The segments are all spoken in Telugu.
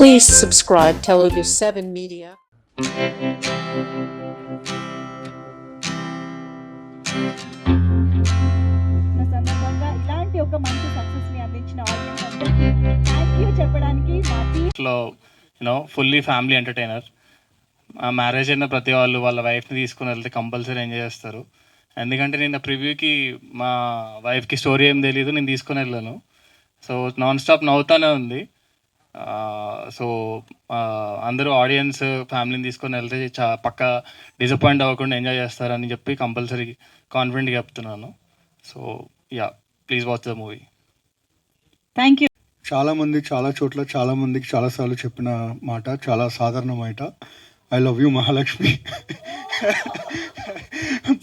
Please subscribe Telugu 7 Media. సందర్భంగా ఇలాంటి ఒక మంచి సక్సెస్ ని అందించిన ఆడియన్స్ అందరికీ థ్యాంక్ యూ చెప్పడానికి మా team fully family entertainer. Marriage అయిన ప్రతి వాళ్ళు వాళ్ళ వైఫ్ని తీసుకుని వెళ్తే కంపల్సరీ ఎంజాయ్ చేస్తారు. ఎందుకంటే నిన్న ప్రివ్యూకి మా వైఫ్కి స్టోరీ ఏం తెలియదు, నేను తీసుకుని వెళ్ళాను. సో నాన్ స్టాప్ నవ్వుతూనే ఉంది. సో అందరూ ఆడియన్స్ ఫ్యామిలీని తీసుకొని వెళ్తే పక్కా డిసప్పాయింట్ అవ్వకుండా ఎంజాయ్ చేస్తారని చెప్పి కంపల్సరీ కాన్ఫిడెంట్గా చెప్తున్నాను. So yeah, please watch the movie. Thank you. చాలామంది చాలా చోట్ల చాలామందికి చాలాసార్లు చెప్పిన మాట, చాలా సాధారణ మాట, ఐ లవ్ యూ మహాలక్ష్మి.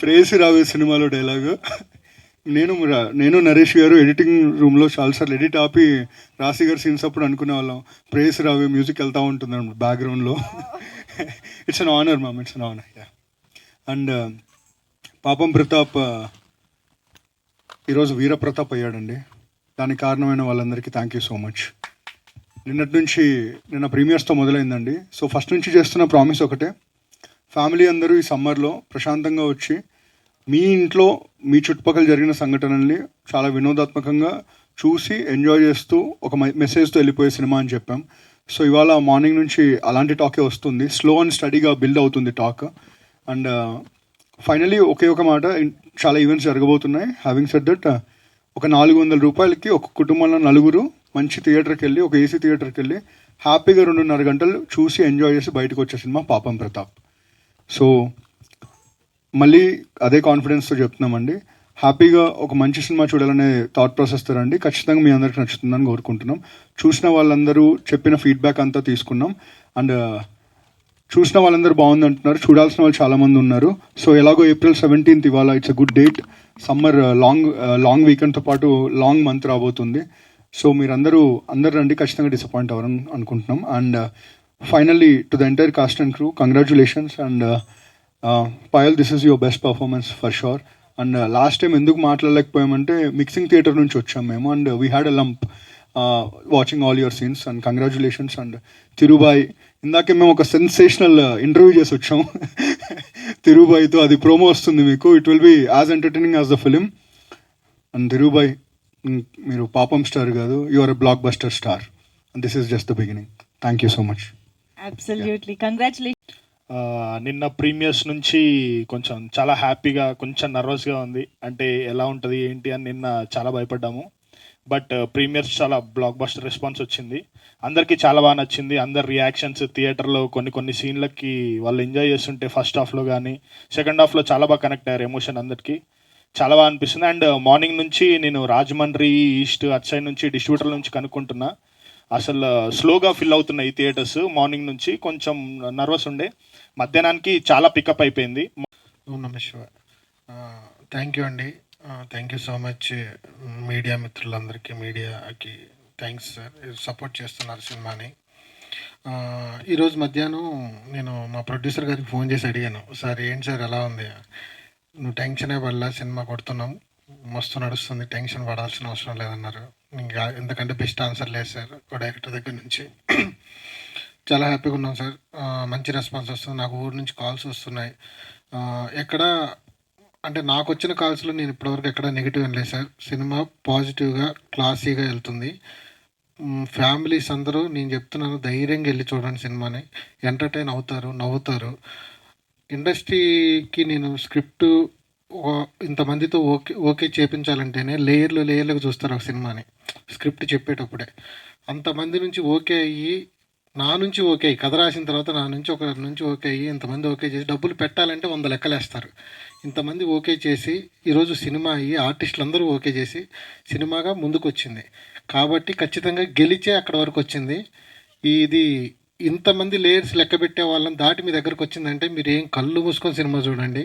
ప్రేయసి రావే సినిమాలో డైలాగు. నేను నరేష్ గారు ఎడిటింగ్ రూమ్లో చాలాసార్లు ఎడిట్ ఆపి రాశి గారు సీన్స్ అప్పుడు అనుకునే వాళ్ళం, ప్రేయసి రావే మ్యూజిక్ వెళ్తూ ఉంటుంది అన్నమాట బ్యాక్గ్రౌండ్లో. It's an honour ma'am, it's an honour. And పాపం ప్రతాప్ ఈరోజు వీరప్రతాప్ అయ్యాడండి. దానికి కారణమైన వాళ్ళందరికీ థ్యాంక్ యూ సో మచ్. నిన్న ప్రీమియర్స్తో మొదలైందండి. సో ఫస్ట్ నుంచి చేస్తున్న ప్రామిస్ ఒకటే, ఫ్యామిలీ అందరూ ఈ సమ్మర్లో ప్రశాంతంగా వచ్చి మీ ఇంట్లో మీ చుట్టుపక్కల జరిగిన సంఘటనల్ని చాలా వినోదాత్మకంగా చూసి ఎంజాయ్ చేస్తూ ఒక మెసేజ్తో వెళ్ళిపోయే సినిమా అని చెప్పాం. సో ఇవాళ మార్నింగ్ నుంచి అలాంటి టాకే వస్తుంది. స్లో అండ్ స్టడీగా బిల్డ్ అవుతుంది టాక్. అండ్ ఫైనలీ ఒకే ఒక మాట, చాలా ఈవెంట్స్ జరగబోతున్నాయి. హ్యావింగ్ సెడ్ దట్, ఒక 400 రూపాయలకి ఒక కుటుంబంలో నలుగురు మంచి థియేటర్కి వెళ్ళి, ఒక ఏసీ థియేటర్కి వెళ్ళి హ్యాపీగా 2.5 గంటలు చూసి ఎంజాయ్ చేసి బయటకు వచ్చే సినిమా పాపం ప్రతాప్. సో మళ్ళీ అదే కాన్ఫిడెన్స్తో చెప్తున్నామండి, హ్యాపీగా ఒక మంచి సినిమా చూడాలనే థాట్ ప్రాసెస్తో రండి. ఖచ్చితంగా మీ అందరికి నచ్చుతుందని కోరుకుంటున్నాం. చూసిన వాళ్ళందరూ చెప్పిన ఫీడ్బ్యాక్ అంతా తీసుకున్నాం. అండ్ చూసిన వాళ్ళందరూ బాగుంది అంటున్నారు, చూడాల్సిన వాళ్ళు చాలామంది ఉన్నారు. సో ఎలాగో April 17th ఇవాళ, it's a good date. Summer long వీకెండ్తో పాటు లాంగ్ మంత్ రాబోతుంది. సో అందరూ రండి, ఖచ్చితంగా డిసప్పాయింట్ అవ్వరని అనుకుంటున్నాం. And finally to the entire cast and crew, congratulations. And Payal, this is your best performance for sure. And last time ఎందుకు మాట్లాడలేకపోయామంటే మిక్సింగ్ థియేటర్ నుంచి వచ్చాం మేము, and we had a lump watching all your scenes. And congratulations. And Thirubai, ఇందాకే మేము ఒక సెన్సేషనల్ ఇంటర్వ్యూ చేసి వచ్చాం తిరుబాయ్తో. అది ప్రోమో వస్తుంది మీకు. It will be as entertaining as the film. And Thirubai, మీరు పాపం స్టార్ కాదు, you are a blockbuster star. And this is just the beginning. Thank you so much. Absolutely congratulations. నిన్న ప్రీమియర్స్ నుంచి కొంచెం చాలా హ్యాపీగా, కొంచెం నర్వస్గా ఉంది. అంటే ఎలా ఉంటుంది ఏంటి అని నిన్న చాలా భయపడ్డాము. బట్ ప్రీమియర్స్ చాలా బ్లాక్ బస్టర్ రెస్పాన్స్ వచ్చింది. అందరికీ చాలా బాగా నచ్చింది. అందరి రియాక్షన్స్ థియేటర్లో కొన్ని సీన్లకి వాళ్ళు ఎంజాయ్ చేస్తుంటే ఫస్ట్ హాఫ్లో కానీ సెకండ్ హాఫ్లో చాలా బాగా కనెక్ట్ అయ్యారు. ఎమోషన్ అందరికీ చాలా బాగా అనిపిస్తుంది. అండ్ మార్నింగ్ నుంచి నేను రాజమండ్రి ఈస్ట్ అటు సైడ్ నుంచి డిస్ట్రిబ్యూటర్ నుంచి కనుక్కుంటున్నా, అసలు స్లోగా ఫిల్ అవుతున్నాయి ఈ థియేటర్స్. మార్నింగ్ నుంచి కొంచెం నర్వస్ ఉండే, మధ్యాహ్నానికి చాలా పికప్ అయిపోయింది. నమస్కారం, థ్యాంక్ యూ అండి. Thank you so much media మిత్రులందరికీ, మీడియాకి థ్యాంక్స్ సార్, సపోర్ట్ చేస్తున్నారు సినిమాని. ఈరోజు మధ్యాహ్నం నేను మా ప్రొడ్యూసర్ గారికి ఫోన్ చేసి అడిగాను, సార్ ఏంటి సార్ ఎలా ఉంది, నువ్వు టెన్షనే పడలా, సినిమా కొడుతున్నాం, మస్తు నడుస్తుంది, టెన్షన్ పడాల్సిన అవసరం లేదన్నారు. ఇంకా ఎందుకంటే బెస్ట్ ఆన్సర్ లేదు సార్ డైరెక్టర్ దగ్గర నుంచి. చాలా హ్యాపీగా ఉన్నాం సార్. మంచి రెస్పాన్స్ వస్తుంది. నాకు ఊరి నుంచి కాల్స్ వస్తున్నాయి. ఎక్కడ అంటే నాకు వచ్చిన కాల్స్లో నేను ఇప్పటివరకు ఎక్కడ నెగిటివ్ అని లేదు సార్. సినిమా పాజిటివ్గా క్లాసీగా వెళ్తుంది. ఫ్యామిలీస్ అందరూ, నేను చెప్తున్నాను, ధైర్యంగా వెళ్ళి చూడండి సినిమాని. ఎంటర్టైన్ అవుతారు, నవ్వుతారు. ఇండస్ట్రీకి నేను స్క్రిప్ట్ ఇంతమందితో ఓకే చేయించాలంటేనే లేయర్లుగా చూస్తారు ఒక సినిమాని. స్క్రిప్ట్ చెప్పేటప్పుడే అంతమంది నుంచి ఓకే అయ్యి, నా నుంచి ఓకే అయ్యి, కథ రాసిన తర్వాత నా నుంచి ఒకరి నుంచి ఓకే అయ్యి, ఇంతమంది ఓకే చేసి డబ్బులు పెట్టాలంటే 100 లెక్కలేస్తారు. ఇంతమంది ఓకే చేసి ఈరోజు సినిమా అయ్యి ఆర్టిస్టులు అందరూ ఓకే చేసి సినిమాగా ముందుకు వచ్చింది. కాబట్టి ఖచ్చితంగా గెలిచే అక్కడ వరకు వచ్చింది. ఇది ఇంతమంది లేయర్స్ లెక్క పెట్టే వాళ్ళని దాటి మీ దగ్గరకు వచ్చిందంటే మీరు ఏం కళ్ళు మూసుకొని సినిమా చూడండి.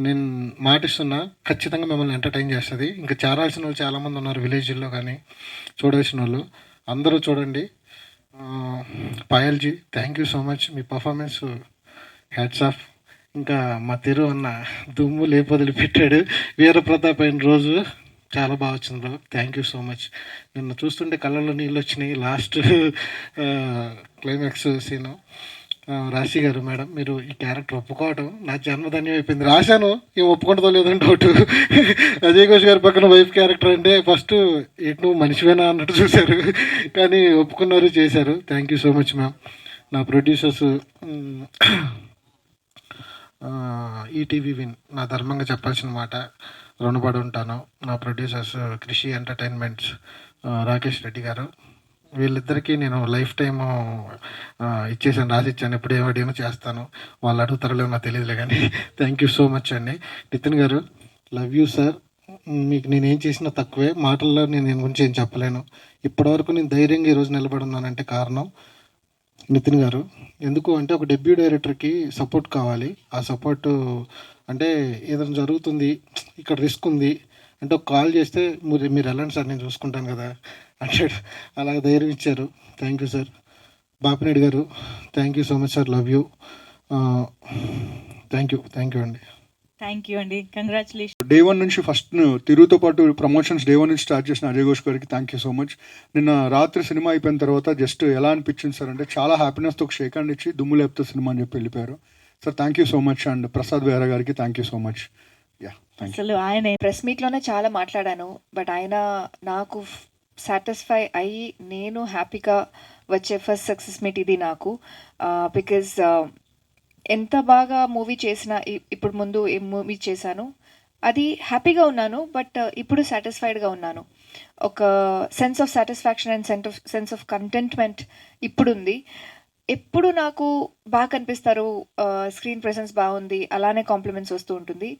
నేను మాటిస్తున్నా, ఖచ్చితంగా మిమ్మల్ని ఎంటర్టైన్ చేస్తుంది. ఇంకా చేరాల్సిన వాళ్ళు చాలామంది ఉన్నారు విలేజ్లో కానీ, చూడాల్సిన వాళ్ళు అందరూ చూడండి. Payalji, thank you so much, మీ పర్ఫార్మెన్స్ హ్యాట్స్ ఆఫ్. ఇంకా మా తిరు అన్న దుమ్ము లేపొదిలి పెట్టాడు వీరప్రతాప్ అయిన రోజు. చాలా బాగా వచ్చింది bro, thank you so much. నిన్ను చూస్తుంటే కళ్ళల్లో నీళ్ళు వచ్చినాయి. Last climax scene. రాశి గారు మేడం, మీరు ఈ క్యారెక్టర్ ఒప్పుకోవడం నా జన్మధన్యం అయిపోయింది. రాశాను, ఏం ఒప్పుకుంటుందో లేదని డౌట్. అజయ్ ఘోష్ గారి పక్కన వైఫ్ క్యారెక్టర్ అంటే ఫస్ట్ ఏంటి నువ్వు మనిషివేనా అన్నట్టు చూశారు, కానీ ఒప్పుకున్నారు, చేశారు. Thank you so much ma'am. నా ప్రొడ్యూసర్స్ ఈటీవీ విన్, నా ధర్మంగా చెప్పాల్సిన మాట, రుణపడి ఉంటాను. నా ప్రొడ్యూసర్స్ కృషి ఎంటర్టైన్మెంట్స్ రాకేష్ రెడ్డి గారు, వీళ్ళిద్దరికీ నేను లైఫ్ టైమ్ ఇచ్చేసాను, రాసిచ్చాను. ఎప్పుడు ఏమో చేస్తాను, వాళ్ళు అడుగుతారో నాకు తెలియదులే, కానీ థ్యాంక్ యూ సో మచ్ అండి. నితిన్ గారు, లవ్ యూ సార్. మీకు నేనేం చేసినా తక్కువే, మాటల్లో నేను దీని గురించి ఏం చెప్పలేను. ఇప్పటివరకు నేను ధైర్యంగా ఈరోజు నిలబడున్నానంటే కారణం నితిన్ గారు. ఎందుకు అంటే ఒక డెబ్యూ డైరెక్టర్కి సపోర్ట్ కావాలి. ఆ సపోర్టు అంటే ఏదైనా జరుగుతుంది, ఇక్కడ రిస్క్ ఉంది అంటే ఒక కాల్ చేస్తే మీరు వెళ్ళండి సార్, నేను చూసుకుంటాను కదా అంటే అలా ధైర్యం ఇచ్చారు. Thank you sir. బాపినేడు గారు, thank you so much sir, love you. Thank you అండి. థ్యాంక్ యూ అండి, కంగ్రాచులేషన్. డే 1 నుంచి ఫస్ట్ తిరుగుతో పాటు ప్రమోషన్స్ డే 1 నుంచి స్టార్ట్ చేసిన అజయ్ ఘోష్ గారికి థ్యాంక్ యూ సో మచ్. నిన్న రాత్రి సినిమా అయిపోయిన తర్వాత జస్ట్ ఎలా అనిపించింది సార్ అంటే చాలా హ్యాపీనెస్తో ఒక షేక్ హ్యాండ్ ఇచ్చి దుమ్ము లేపుతో సినిమా అని చెప్పి వెళ్ళిపోయారు sir. Thank you so much. And Prasad వేరా గారికి థ్యాంక్ యూ సో మచ్. అసలు ఆయన ప్రెస్ మీట్లోనే చాలా మాట్లాడాను, బట్ ఆయన నాకు సాటిస్ఫై అయ్యి నేను హ్యాపీగా వచ్చే ఫస్ట్ సక్సెస్ మీట్ ఇది నాకు. బికాజ్ ఎంత బాగా మూవీ చేసినా, ఇప్పుడు ముందు ఏ మూవీ చేశాను అది హ్యాపీగా ఉన్నాను, బట్ ఇప్పుడు సాటిస్ఫైడ్గా ఉన్నాను. ఒక sense of satisfaction and sense of contentment ఇప్పుడుంది. ఎప్పుడు నాకు బాగా కనిపిస్తారు, స్క్రీన్ ప్రెసెన్స్ బాగుంది, అలానే కాంప్లిమెంట్స్ వస్తూ ఉంటుంది.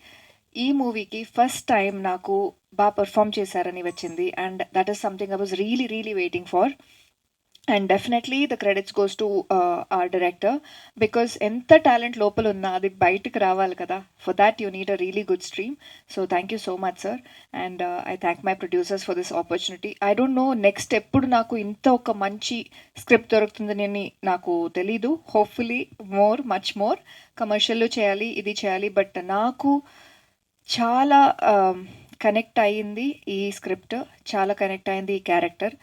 ఈ మూవీకి ఫస్ట్ టైం నాకు బాగా పర్ఫామ్ చేశారని వచ్చింది, and that is something I was really waiting for. And definitely the credits goes to our director, because ఎంత టాలెంట్ లోపల ఉన్నా అది బయటకు రావాలి కదా. For that you need a really good stream. So thank you so much sir. And I thank my producers for this opportunity. I don't know next ఎప్పుడు నాకు ఇంత ఒక మంచి స్క్రిప్ట్ దొరుకుతుందని నాకు తెలీదు. హోప్ఫుల్లీ మచ్ మోర్ కమర్షియల్లో చేయాలి, ఇది చేయాలి. బట్ నాకు చాలా కనెక్ట్ అయ్యింది ఈ స్క్రిప్ట్, చాలా కనెక్ట్ అయింది ఈ క్యారెక్టర్.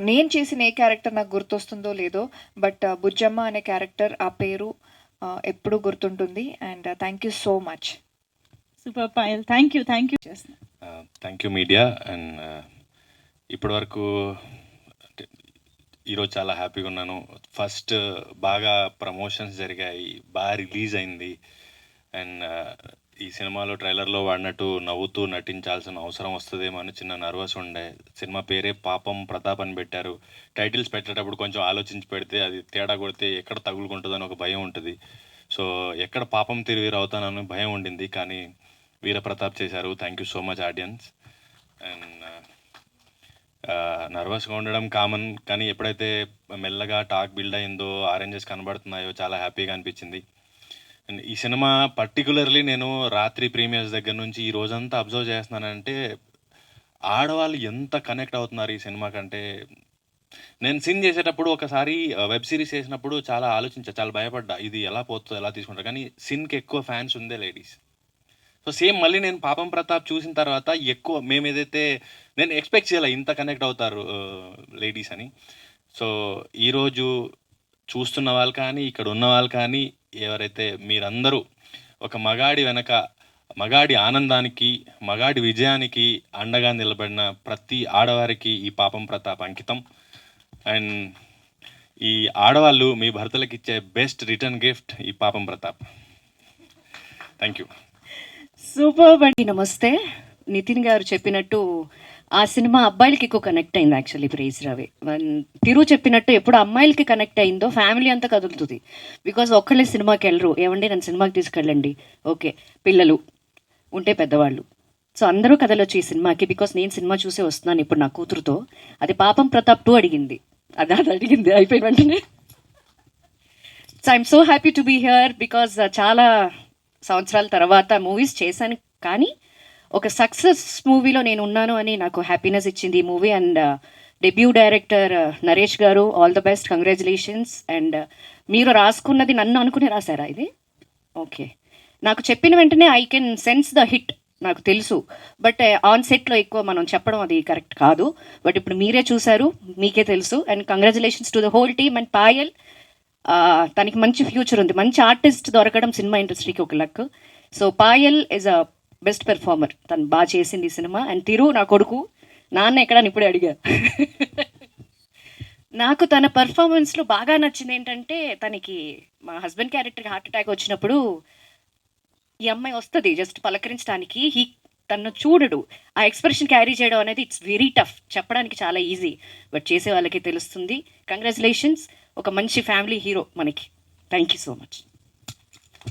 నేను చేసిన ఏ క్యారెక్టర్ నాకు గుర్తొస్తుందో లేదో, బట్ బుజ్జమ్మ అనే క్యారెక్టర్, ఆ పేరు ఎప్పుడూ గుర్తుంటుంది. And thank you so much. Super Payal, thank you thank you media. And ఇప్పటి వరకు ఈరోజు చాలా హ్యాపీగా ఉన్నాను. ఫస్ట్ బాగా ప్రమోషన్స్ జరిగాయి, బాగా రిలీజ్ అయింది. అండ్ ఈ సినిమాలో ట్రైలర్లో వాడినట్టు నవ్వుతూ నటించాల్సిన అవసరం వస్తుందేమో అని చిన్న నర్వస్ ఉండే. సినిమా పేరే పాపం ప్రతాప్ అని పెట్టారు. టైటిల్స్ పెట్టేటప్పుడు కొంచెం ఆలోచించి పెడితే అది తేడా కొడితే ఎక్కడ తగులుకుంటుందని ఒక భయం ఉంటుంది. సో ఎక్కడ పాపం తిరిగి అవుతానని భయం ఉండింది, కానీ వీరప్రతాప్ చేశారు. Thank you so much audience. And నర్వస్గా ఉండడం కామన్, కానీ ఎప్పుడైతే మెల్లగా టాక్ బిల్డ్ అయిందో, ఆరెంజెస్ కనబడుతున్నాయో చాలా హ్యాపీగా అనిపించింది. అండ్ ఈ సినిమా పర్టికులర్లీ నేను రాత్రి ప్రీమియర్స్ దగ్గర నుంచి ఈ రోజంతా అబ్జర్వ్ చేస్తున్నానంటే ఆడవాళ్ళు ఎంత కనెక్ట్ అవుతున్నారు ఈ సినిమా కంటే. నేను సిన్ చేసేటప్పుడు ఒకసారి వెబ్ సిరీస్ చేసినప్పుడు చాలా చాలా భయపడ్డా, ఇది ఎలా పోతుందో ఎలా తీసుకుంటారు, కానీ సిన్కి ఎక్కువ ఫ్యాన్స్ ఉందే లేడీస్. సో సేమ్ మళ్ళీ నేను పాపం ప్రతాప్ చూసిన తర్వాత ఎక్కువ మేము ఏదైతే నేను ఎక్స్పెక్ట్ చేయాలి ఇంత కనెక్ట్ అవుతారు లేడీస్ అని. సో ఈరోజు చూస్తున్న వాళ్ళు కానీ ఇక్కడ ఉన్న వాళ్ళు కానీ ఎవరైతే మీరందరూ ఒక మగాడి వెనక మగాడి ఆనందానికి మగాడి విజయానికి అండగా నిలబడిన ప్రతి ఆడవారికి ఈ పాపం ప్రతాప్ అంకితం. అండ్ ఈ ఆడవాళ్ళు మీ భర్తలకు ఇచ్చే బెస్ట్ రిటర్న్ గిఫ్ట్ ఈ పాపం ప్రతాప్. Thank you. సూపర్ బండి. నమస్తే. నితిన్ గారు చెప్పినట్టు ఆ సినిమా అబ్బాయిలకి ఎక్కువ కనెక్ట్ అయింది. యాక్చువల్లీ ప్రైజ్ రావే తిరు చెప్పినట్టు ఎప్పుడు అమ్మాయిలకి కనెక్ట్ అయిందో ఫ్యామిలీ అంతా కదులుతుంది. బికాజ్ ఒక్కళ్ళే సినిమాకి వెళ్ళరు, ఏమండి నన్ను సినిమాకి తీసుకెళ్ళండి, ఓకే పిల్లలు ఉంటే పెద్దవాళ్ళు, సో అందరూ కదలొచ్చు ఈ సినిమాకి. బికాస్ నేను సినిమా చూసే వస్తున్నాను ఇప్పుడు నా కూతురుతో. అది పాపం ప్రతాప్ 2 అడిగింది, అది అడిగింది అయిపోయిన వెంటనే. So I'm so happy to be here because చాలా సంవత్సరాల తర్వాత మూవీస్ చేశాను, కానీ ఒక సక్సెస్ మూవీలో నేను ఉన్నాను అని నాకు హ్యాపీనెస్ ఇచ్చింది ఈ movie. And debut director Naresh గారు, all the best, congratulations. And మీరు రాసుకున్నది నన్ను అనుకుని రాశారా ఇది? ఓకే. నాకు చెప్పిన వెంటనే I can sense the hit నాకు తెలుసు. బట్ ఆన్ సెట్లో ఎక్కువ మనం చెప్పడం అది కరెక్ట్ కాదు. బట్ ఇప్పుడు మీరే చూసారు, మీకే తెలుసు. And congratulations to the whole team. And Payal తనకి మంచి ఫ్యూచర్ ఉంది. మంచి ఆర్టిస్ట్ దొరకడం సినిమా ఇండస్ట్రీకి ఒక luck. So Payal is a best performer. తను బాగా చేసింది ఈ సినిమా. అండ్ తిరు నా కొడుకు, నాన్న ఎక్కడ అని ఇప్పుడే అడిగా. నాకు తన పర్ఫార్మెన్స్లో బాగా నచ్చింది ఏంటంటే, తనకి మా హస్బెండ్ క్యారెక్టర్కి హార్ట్ అటాక్ వచ్చినప్పుడు ఈ అమ్మాయి వస్తుంది జస్ట్ పలకరించడానికి. తను చూడడు. ఆ ఎక్స్ప్రెషన్ క్యారీ చేయడం అనేది ఇట్స్ వెరీ టఫ్. చెప్పడానికి చాలా ఈజీ, బట్ చేసే వాళ్ళకి తెలుస్తుంది. కంగ్రాచులేషన్స్, ఒక మంచి ఫ్యామిలీ హీరో మనకి. Thank you so much.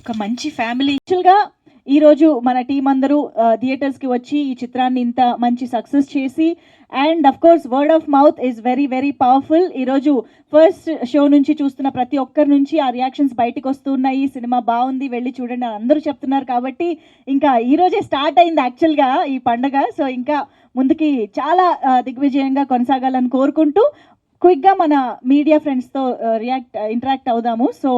ఒక మంచి ఫ్యామిలీ. యాక్చువల్గా ఈరోజు మన టీం అందరూ థియేటర్స్కి వచ్చి ఈ చిత్రాన్ని ఇంత మంచి సక్సెస్ చేసి, and of course word of mouth is very very powerful. ఈరోజు ఫస్ట్ షో నుంచి చూస్తున్న ప్రతి ఒక్కరి నుంచి ఆ రియాక్షన్స్ బయటకు వస్తున్నాయి. సినిమా బాగుంది, వెళ్ళి చూడండి అని అందరూ చెప్తున్నారు. కాబట్టి ఇంకా ఈరోజే స్టార్ట్ అయింది యాక్చువల్గా ఈ పండగ. సో ఇంకా ముందుకి చాలా దిగ్విజయంగా కొనసాగాలని కోరుకుంటూ క్విక్గా మన మీడియా ఫ్రెండ్స్తో ఇంటరాక్ట్ అవుదాము. సో